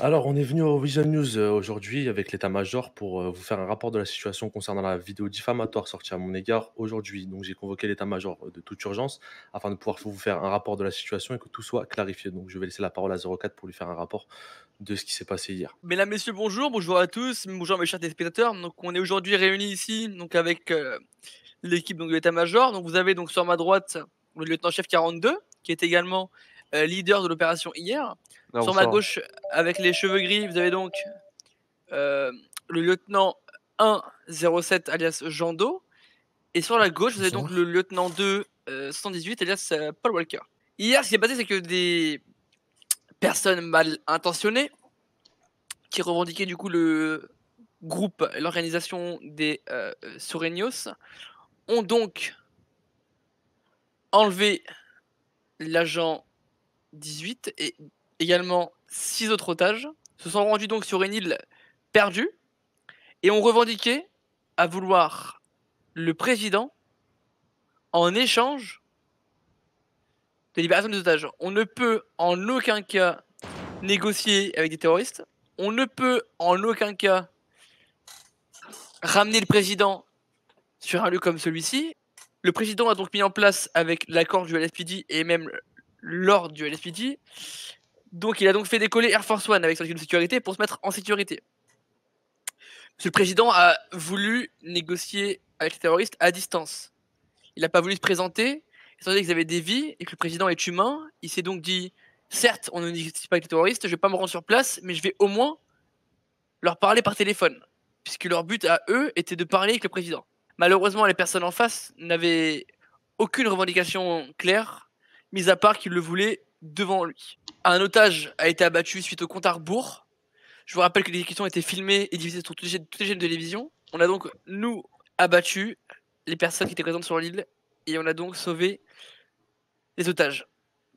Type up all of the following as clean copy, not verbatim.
Alors, on est venu au Vision News aujourd'hui avec l'état-major pour vous faire un rapport de la situation concernant la vidéo diffamatoire sortie à mon égard aujourd'hui. Donc, j'ai convoqué l'état-major de toute urgence afin de pouvoir vous faire un rapport de la situation et que tout soit clarifié. Donc, je vais laisser la parole à 04 pour lui faire un rapport de ce qui s'est passé hier. Mesdames, messieurs, bonjour, bonjour à tous, bonjour mes chers téléspectateurs. Donc, on est aujourd'hui réunis ici, donc avec l'équipe donc de l'état-major. Donc, vous avez donc sur ma droite le lieutenant-chef 42, qui est également leader de l'opération hier. Ah, Sur ma bonsoir. gauche, avec les cheveux gris, vous avez donc euh, le lieutenant 107 alias Jando. Et sur la gauche, vous avez donc Bonsoir. le lieutenant 2 118 alias Paul Walker. Hier, ce qui s'est passé, c'est que des personnes mal intentionnées qui revendiquaient du coup le groupe, l'organisation des Sureños, ont donc enlevé l'agent 18 et également 6 autres otages, se sont rendus donc sur une île perdue et ont revendiqué à vouloir le président en échange de libération des otages. On ne peut en aucun cas négocier avec des terroristes, on ne peut en aucun cas ramener le président sur un lieu comme celui-ci. Le président a donc mis en place, avec l'accord du LSPD et même l'ordre du LSPD, donc il a donc fait décoller Air Force One avec son équipe de sécurité pour se mettre en sécurité. Monsieur le président a voulu négocier avec les terroristes à distance. Il n'a pas voulu se présenter, étant donné qu'ils avaient des vies et que le président est humain. Il s'est donc dit, certes, on ne négocie pas avec les terroristes, je ne vais pas me rendre sur place, mais je vais au moins leur parler par téléphone, puisque leur but à eux était de parler avec le président. Malheureusement, les personnes en face n'avaient aucune revendication claire, mis à part qu'ils le voulaient devant lui. Un otage a été abattu suite au compte à rebours. Je vous rappelle que les exécutions étaient filmées et diffusées sur toutes les chaînes de télévision. On a donc, nous, abattu les personnes qui étaient présentes sur l'île et on a donc sauvé les otages.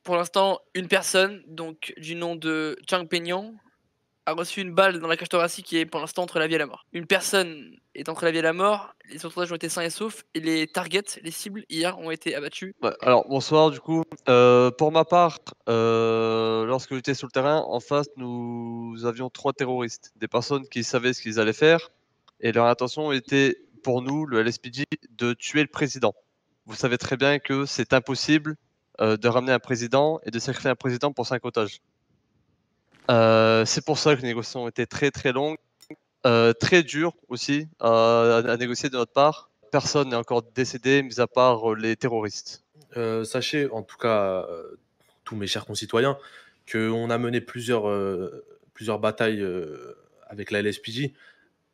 Pour l'instant, une personne, donc du nom de Chang Penyang, a reçu une balle dans la cage thoracique qui est pour l'instant entre la vie et la mort. Une personne est entre la vie et la mort, les autres otages ont été sains et saufs, et les targets, les cibles, hier, ont été abattus. Ouais, alors bonsoir du coup. Pour ma part, lorsque j'étais sur le terrain, en face, nous avions 3 terroristes, des personnes qui savaient ce qu'ils allaient faire et leur intention était pour nous, le LSPD, de tuer le président. Vous savez très bien que c'est impossible, de ramener un président et de sacrifier un président pour 5 otages. C'est pour ça que les négociations étaient très, très longues, très dures aussi à négocier de notre part. Personne n'est encore décédé, mis à part, les terroristes. Sachez, en tout cas, tous mes chers concitoyens, qu'on a mené plusieurs batailles avec la LSPJ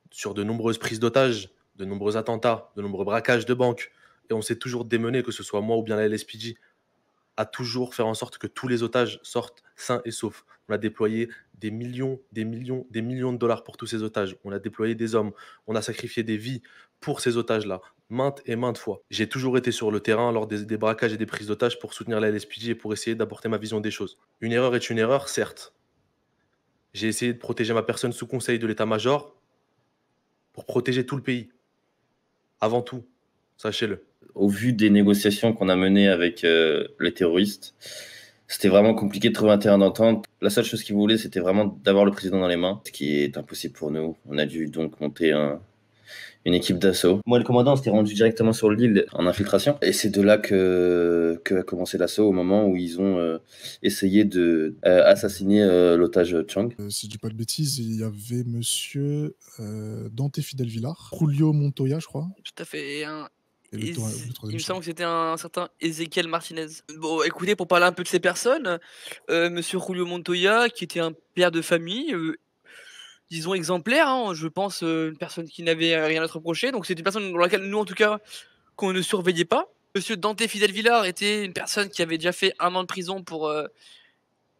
sur de nombreuses prises d'otages, de nombreux attentats, de nombreux braquages de banques. Et on s'est toujours démené, que ce soit moi ou bien la LSPJ, à toujours faire en sorte que tous les otages sortent sains et saufs. On a déployé des millions, des millions, des millions de dollars pour tous ces otages. On a déployé des hommes. On a sacrifié des vies pour ces otages-là, maintes et maintes fois. J'ai toujours été sur le terrain lors des braquages et des prises d'otages pour soutenir la LSPJ et pour essayer d'apporter ma vision des choses. Une erreur est une erreur, certes. J'ai essayé de protéger ma personne sous conseil de l'état-major pour protéger tout le pays. Avant tout, sachez-le. Au vu des négociations qu'on a menées avec les terroristes, c'était vraiment compliqué de trouver un terrain d'entente. La seule chose qu'ils voulaient, c'était vraiment d'avoir le président dans les mains, ce qui est impossible pour nous. On a dû donc monter une équipe d'assaut. Moi, le commandant s'était rendu directement sur l'île en infiltration. Et c'est de là que a commencé l'assaut, au moment où ils ont essayé de assassiner l'otage Chang. Si je dis pas de bêtises, il y avait monsieur Dante Fidel Villar, Julio Montoya, je crois. Tout à fait. Et le Il troisième, me je sais semble que c'était un certain Ezequiel Martinez. Bon, écoutez, pour parler un peu de ces personnes, monsieur Julio Montoya, qui était un père de famille, disons exemplaire, hein, je pense, une personne qui n'avait rien à se reprocher. Donc c'est une personne dans laquelle nous, en tout cas, qu'on ne surveillait pas. Monsieur Dante Fidel Villar était une personne qui avait déjà fait 1 an de prison pour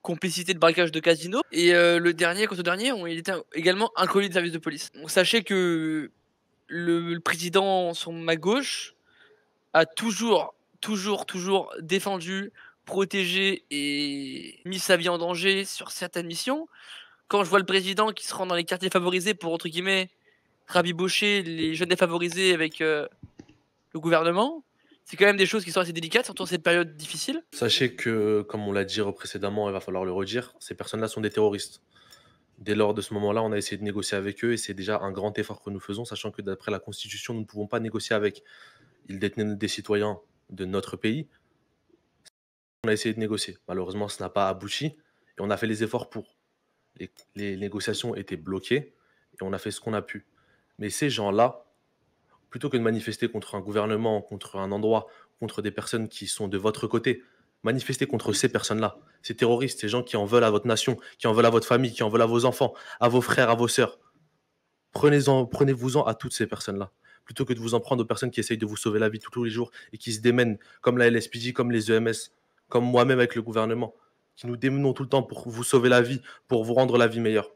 complicité de braquage de casino. Et le dernier, quant au dernier, il était également inconnu des services de police. Donc sachez que le président sur ma gauche a toujours défendu, protégé et mis sa vie en danger sur certaines missions. Quand je vois le président qui se rend dans les quartiers favorisés pour, entre guillemets, rabibocher les jeunes défavorisés avec le gouvernement, c'est quand même des choses qui sont assez délicates, surtout dans cette période difficile. Sachez que, comme on l'a dit précédemment, il va falloir le redire, ces personnes-là sont des terroristes. Dès lors de ce moment-là, on a essayé de négocier avec eux et c'est déjà un grand effort que nous faisons, sachant que d'après la Constitution, nous ne pouvons pas négocier avec. Ils détenaient des citoyens de notre pays. On a essayé de négocier. Malheureusement, ça n'a pas abouti et on a fait les efforts pour. Les négociations étaient bloquées et on a fait ce qu'on a pu. Mais ces gens-là, plutôt que de manifester contre un gouvernement, contre un endroit, contre des personnes qui sont de votre côté, manifestez contre ces personnes-là, ces terroristes, ces gens qui en veulent à votre nation, qui en veulent à votre famille, qui en veulent à vos enfants, à vos frères, à vos sœurs. Prenez-vous-en à toutes ces personnes-là, plutôt que de vous en prendre aux personnes qui essayent de vous sauver la vie tous les jours et qui se démènent, comme la LSPJ, comme les EMS, comme moi-même avec le gouvernement, qui nous démenons tout le temps pour vous sauver la vie, pour vous rendre la vie meilleure.